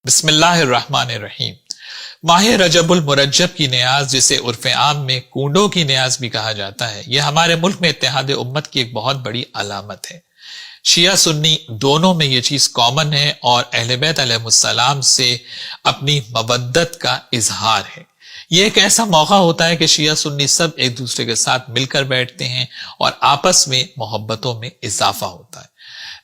بسم اللہ الرحمن الرحیم۔ ماہ رجب المرجب کی نیاز، جسے عرف عام میں کونڈوں کی نیاز بھی کہا جاتا ہے، یہ ہمارے ملک میں اتحاد امت کی ایک بہت بڑی علامت ہے۔ شیعہ سنی دونوں میں یہ چیز کامن ہے اور اہل بیت علیہ السلام سے اپنی مودت کا اظہار ہے۔ یہ ایک ایسا موقع ہوتا ہے کہ شیعہ سنی سب ایک دوسرے کے ساتھ مل کر بیٹھتے ہیں اور آپس میں محبتوں میں اضافہ ہوتا ہے۔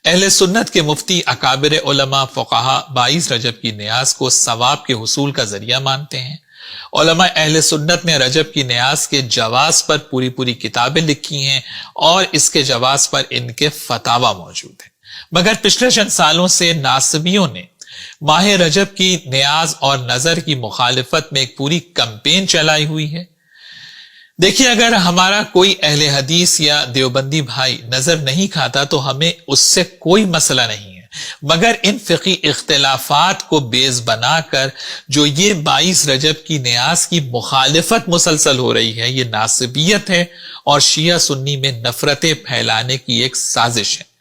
اہل سنت کے مفتی، اکابر علماء، فقہا 22 رجب کی نیاز کو ثواب کے حصول کا ذریعہ مانتے ہیں۔ علماء اہل سنت نے رجب کی نیاز کے جواز پر پوری کتابیں لکھی ہیں اور اس کے جواز پر ان کے فتاوی موجود ہیں، مگر پچھلے چند سالوں سے ناصبیوں نے ماہ رجب کی نیاز اور نظر کی مخالفت میں ایک پوری کمپین چلائی ہوئی ہے۔ دیکھیے، اگر ہمارا کوئی اہل حدیث یا دیوبندی بھائی نظر نہیں کھاتا تو ہمیں اس سے کوئی مسئلہ نہیں ہے، مگر ان فقہی اختلافات کو بیس بنا کر جو یہ 22 رجب کی نیاز کی مخالفت مسلسل ہو رہی ہے، یہ ناصبیت ہے اور شیعہ سنی میں نفرتیں پھیلانے کی ایک سازش ہے۔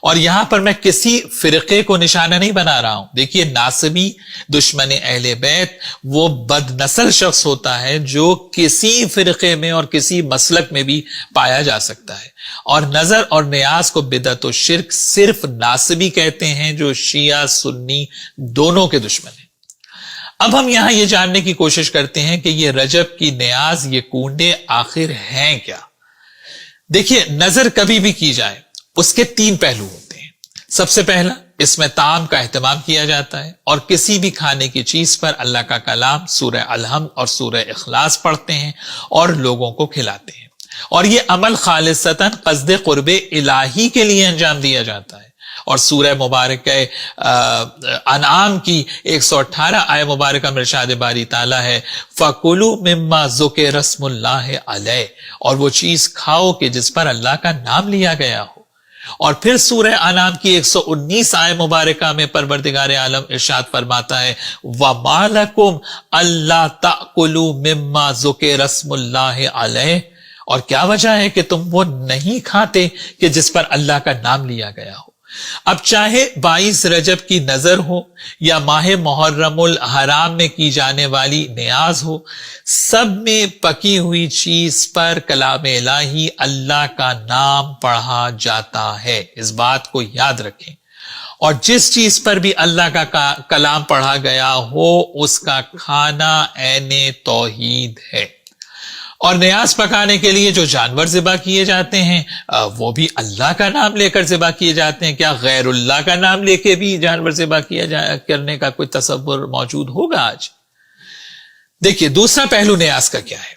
اور یہاں پر میں کسی فرقے کو نشانہ نہیں بنا رہا ہوں۔ دیکھیے، ناصبی، دشمن اہل بیت، وہ بد نسل شخص ہوتا ہے جو کسی فرقے میں اور کسی مسلک میں بھی پایا جا سکتا ہے، اور نظر اور نیاز کو بدعت و شرک صرف ناصبی کہتے ہیں جو شیعہ سنی دونوں کے دشمن ہیں۔ اب ہم یہاں یہ جاننے کی کوشش کرتے ہیں کہ یہ رجب کی نیاز، یہ کونڈے آخر ہیں کیا؟ دیکھیے، نظر کبھی بھی کی جائے اس کے 3 پہلو ہوتے ہیں۔ سب سے پہلا، اس میں طعام کا اہتمام کیا جاتا ہے اور کسی بھی کھانے کی چیز پر اللہ کا کلام، سورہ الحمد اور سورہ اخلاص پڑھتے ہیں اور لوگوں کو کھلاتے ہیں، اور یہ عمل خالصتاً قصد قرب الہی کے لیے انجام دیا جاتا ہے۔ اور سورہ مبارکہ انعام کی 118 آیہ مبارکہ میں ارشاد باری تعالیٰ ہے، فَكُلُوا مِمَّا ذُكِرَ اسْمُ اللَّهِ عَلَيْهِ، اور وہ چیز کھاؤ کہ جس پر اللہ کا نام لیا گیا ہو۔ اور پھر سورہ انعام کی 119 آیہ مبارکہ میں پروردگار عالم ارشاد فرماتا ہے، وَمَا لَكُمْ أَلَّا تَأْكُلُوا مِمَّا ذُكِرَ اسْمُ اللَّهِ عَلَيْهِ، اور کیا وجہ ہے کہ تم وہ نہیں کھاتے کہ جس پر اللہ کا نام لیا گیا ہو۔ اب چاہے 22 رجب کی نظر ہو یا ماہ محرم الحرام میں کی جانے والی نیاز ہو، سب میں پکی ہوئی چیز پر کلام الہی، اللہ کا نام پڑھا جاتا ہے۔ اس بات کو یاد رکھیں، اور جس چیز پر بھی اللہ کا کلام پڑھا گیا ہو اس کا کھانا عین توحید ہے۔ اور نیاز پکانے کے لیے جو جانور ذبح کیے جاتے ہیں وہ بھی اللہ کا نام لے کر ذبح کیے جاتے ہیں۔ کیا غیر اللہ کا نام لے کے بھی جانور ذبح کرنے کا کوئی تصور موجود ہوگا آج؟ دیکھیے، دوسرا پہلو نیاز کا کیا ہے۔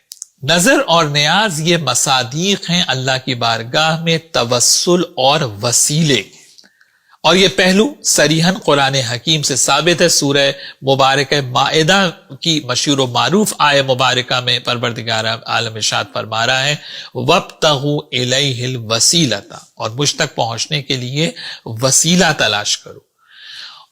نظر اور نیاز یہ مصادیق ہیں اللہ کی بارگاہ میں توسل اور وسیلے، اور یہ پہلو صریحاً قرآن حکیم سے ثابت ہے۔ سورہ مبارکہ مائدہ کی مشہور و معروف آیہ مبارکہ میں پروردگار عالم ارشاد فرما رہا ہے، وَابْتَغُوا إِلَيْهِ الْوَسِيلَةَ، اور مجھ تک پہنچنے کے لیے وسیلہ تلاش کرو۔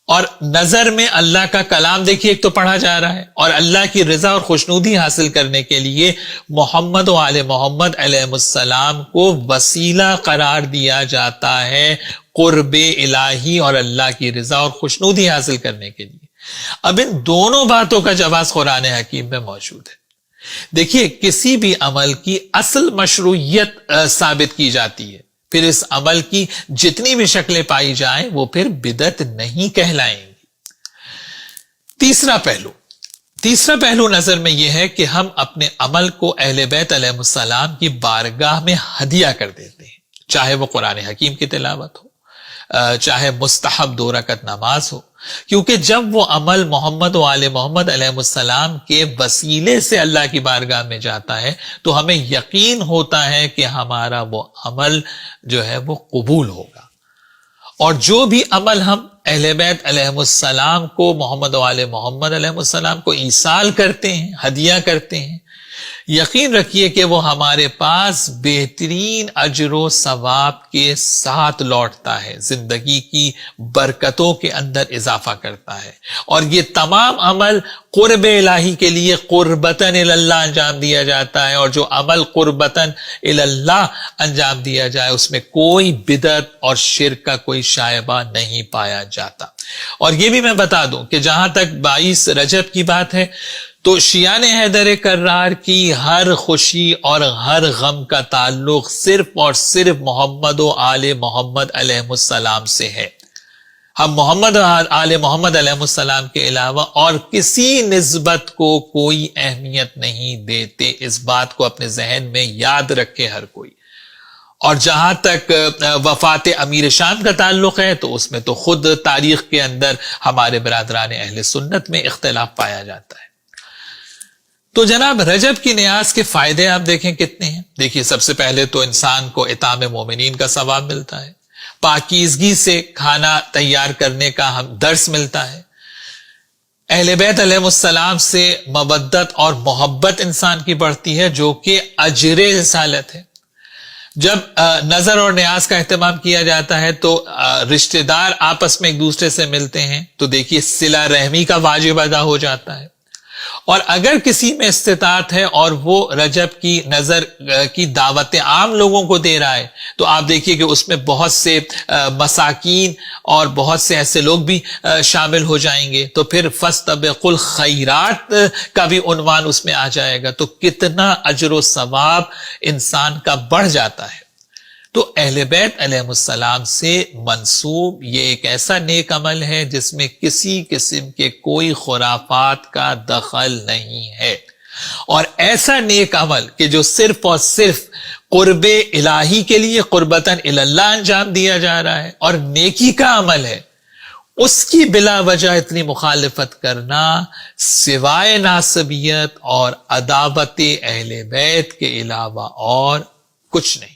اور نظر میں اللہ کا کلام دیکھیے ایک تو پڑھا جا رہا ہے، اور اللہ کی رضا اور خوشنودی حاصل کرنے کے لیے محمد و آل محمد علیہ السلام کو وسیلہ قرار دیا جاتا ہے قرب الہی اور اللہ کی رضا اور خوشنودی حاصل کرنے کے لیے۔ اب ان دونوں باتوں کا جواز قرآن حکیم میں موجود ہے۔ دیکھیے، کسی بھی عمل کی اصل مشروعیت ثابت کی جاتی ہے، پھر اس عمل کی جتنی بھی شکلیں پائی جائیں وہ پھر بدعت نہیں کہلائیں گی۔ تیسرا پہلو نظر میں یہ ہے کہ ہم اپنے عمل کو اہل بیت علیہ السلام کی بارگاہ میں ہدیہ کر دیتے ہیں، چاہے وہ قرآن حکیم کی تلاوت ہو، چاہے مستحب 2 رکعت نماز ہو، کیونکہ جب وہ عمل محمد و آل محمد علیہ السلام کے وسیلے سے اللہ کی بارگاہ میں جاتا ہے تو ہمیں یقین ہوتا ہے کہ ہمارا وہ عمل جو ہے وہ قبول ہوگا۔ اور جو بھی عمل ہم اہل بیت علیہ السلام کو، محمد و آل محمد علیہ السلام کو ایصال کرتے ہیں، ہدیہ کرتے ہیں، یقین رکھیے کہ وہ ہمارے پاس بہترین اجر و ثواب کے ساتھ لوٹتا ہے، زندگی کی برکتوں کے اندر اضافہ کرتا ہے، اور یہ تمام عمل قرب الہی کے لیے قربتاً اللہ انجام دیا جاتا ہے، اور جو عمل قربتاً اللہ انجام دیا جائے اس میں کوئی بدعت اور شرک کا کوئی شائبہ نہیں پایا جاتا۔ اور یہ بھی میں بتا دوں کہ جہاں تک 22 رجب کی بات ہے تو شیعان حیدر کرار کی ہر خوشی اور ہر غم کا تعلق صرف اور صرف محمد و آل محمد علیہ السلام سے ہے۔ ہم محمد و آل محمد علیہ السلام کے علاوہ اور کسی نسبت کو کوئی اہمیت نہیں دیتے، اس بات کو اپنے ذہن میں یاد رکھے ہر کوئی۔ اور جہاں تک وفات امیر شام کا تعلق ہے تو اس میں تو خود تاریخ کے اندر ہمارے برادران اہل سنت میں اختلاف پایا جاتا ہے۔ تو جناب رجب کی نیاز کے فائدے آپ دیکھیں کتنے ہیں۔ دیکھیے سب سے پہلے تو انسان کو اطعام مومنین کا ثواب ملتا ہے، پاکیزگی سے کھانا تیار کرنے کا ہم درس ملتا ہے، اہل بیت علیہ السلام سے مودت اور محبت انسان کی بڑھتی ہے جو کہ اجر رسالت ہے۔ جب نظر اور نیاز کا اہتمام کیا جاتا ہے تو رشتہ دار آپس میں ایک دوسرے سے ملتے ہیں تو دیکھیے صلہ رحمی کا واجب ادا ہو جاتا ہے، اور اگر کسی میں استطاعت ہے اور وہ رجب کی نظر کی دعوت عام لوگوں کو دے رہا ہے تو آپ دیکھیے کہ اس میں بہت سے مساکین اور بہت سے ایسے لوگ بھی شامل ہو جائیں گے، تو پھر فاستبقوا الخیرات کا بھی عنوان اس میں آ جائے گا، تو کتنا اجر و ثواب انسان کا بڑھ جاتا ہے۔ تو اہل بیت علیہ السلام سے منسوب یہ ایک ایسا نیک عمل ہے جس میں کسی قسم کے کوئی خرافات کا دخل نہیں ہے، اور ایسا نیک عمل کہ جو صرف اور صرف قرب الہی کے لیے قربتاً اللہ انجام دیا جا رہا ہے اور نیکی کا عمل ہے، اس کی بلا وجہ اتنی مخالفت کرنا سوائے ناسبیت اور عداوت اہل بیت کے علاوہ اور کچھ نہیں۔